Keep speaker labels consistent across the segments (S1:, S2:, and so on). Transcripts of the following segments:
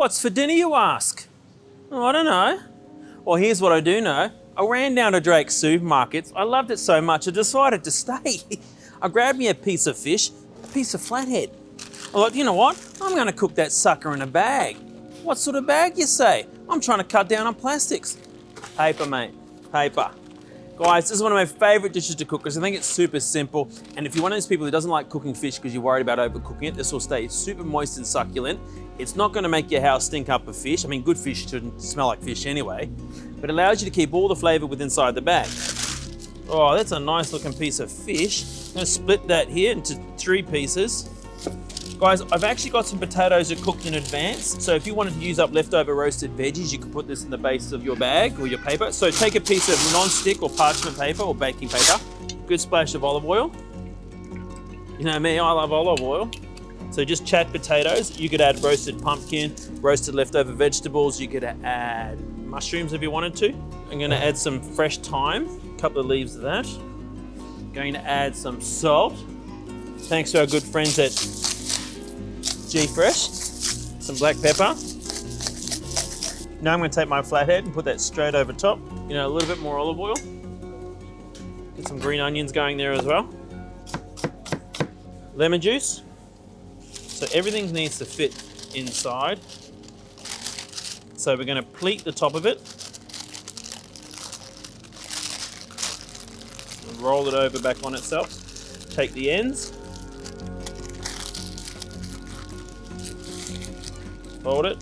S1: What's for dinner, you ask? Oh, I don't know. Well, here's what I do know. I ran down to Drake's Supermarkets. I loved it so much I decided to stay. I grabbed me a piece of fish, a piece of flathead. I thought, you know what? I'm going to cook that sucker in a bag. What sort of bag, you say? I'm trying to cut down on plastics. Paper, mate. Paper. Guys, this is one of my favourite dishes to cook because I think it's super simple. And if you're one of those people who doesn't like cooking fish because you're worried about overcooking it, this will stay super moist and succulent. It's not going to make your house stink up of fish. I mean, good fish shouldn't smell like fish anyway. But it allows you to keep all the flavour within inside the bag. Oh, that's a nice looking piece of fish. I'm going to split that here into 3 pieces. Guys, I've actually got some potatoes that cooked in advance. So if you wanted to use up leftover roasted veggies, you could put this in the base of your bag or your paper. So take a piece of non-stick or parchment paper or baking paper, good splash of olive oil. You know me, I love olive oil. So just chat potatoes. You could add roasted pumpkin, roasted leftover vegetables. You could add mushrooms if you wanted to. I'm gonna add some fresh thyme, a couple of leaves of that. Going to add some salt. Thanks to our good friends at G-Fresh, some black pepper. Now I'm going to take my flathead and put that straight over top. You know, a little bit more olive oil. Get some green onions going there as well. Lemon juice. So everything needs to fit inside. So we're going to pleat the top of it. And roll it over back on itself. Take the ends. Fold it,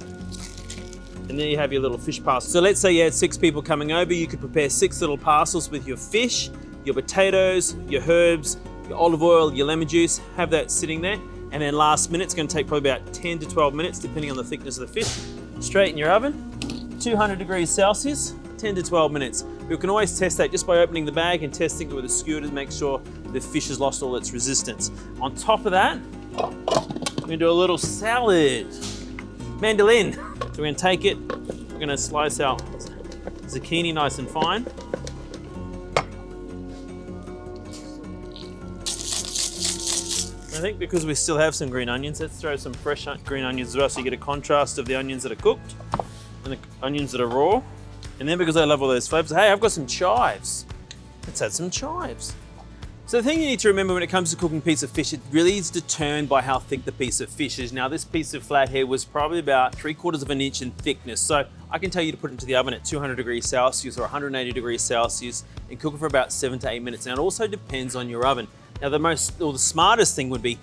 S1: and there you have your little fish parcel. So let's say you had 6 people coming over, you could prepare 6 little parcels with your fish, your potatoes, your herbs, your olive oil, your lemon juice, have that sitting there, and then last minute, it's going to take probably about 10 to 12 minutes depending on the thickness of the fish. Straight in your oven, 200 degrees Celsius, 10 to 12 minutes. We can always test that just by opening the bag and testing it with a skewer to make sure the fish has lost all its resistance. On top of that, we're going to do a little salad. Mandolin. So we're going to take it, we're going to slice our zucchini nice and fine. I think because we still have some green onions, let's throw some fresh green onions as well so you get a contrast of the onions that are cooked and the onions that are raw. And then because I love all those flavors, hey, I've got some chives. Let's add some chives. So the thing you need to remember when it comes to cooking a piece of fish, it really is determined by how thick the piece of fish is. Now this piece of flathead was probably about 3/4 of an inch in thickness. So I can tell you to put it into the oven at 200 degrees Celsius or 180 degrees Celsius and cook it for about 7 to 8 minutes. Now it also depends on your oven. Now the smartest thing would be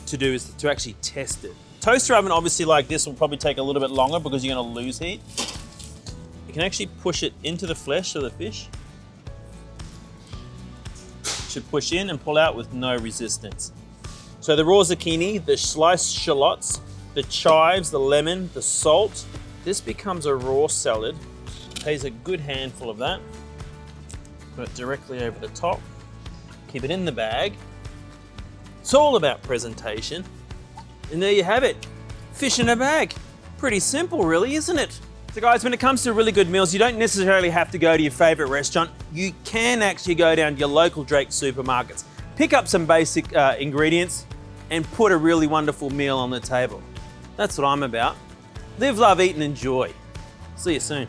S1: to do is to actually test it. Toaster oven obviously like this will probably take a little bit longer because you're gonna lose heat. You can actually push it into the flesh of the fish. Should push in and pull out with no resistance. So the raw zucchini, the sliced shallots, the chives, the lemon, the salt, this becomes a raw salad. Takes a good handful of that. Put it directly over the top. Keep it in the bag. It's all about presentation. And there you have it. Fish in a bag. Pretty simple really, isn't it? So guys, when it comes to really good meals, you don't necessarily have to go to your favorite restaurant. You can actually go down to your local Drake supermarkets, pick up some basic ingredients and put a really wonderful meal on the table. That's what I'm about. Live, love, eat and enjoy. See you soon.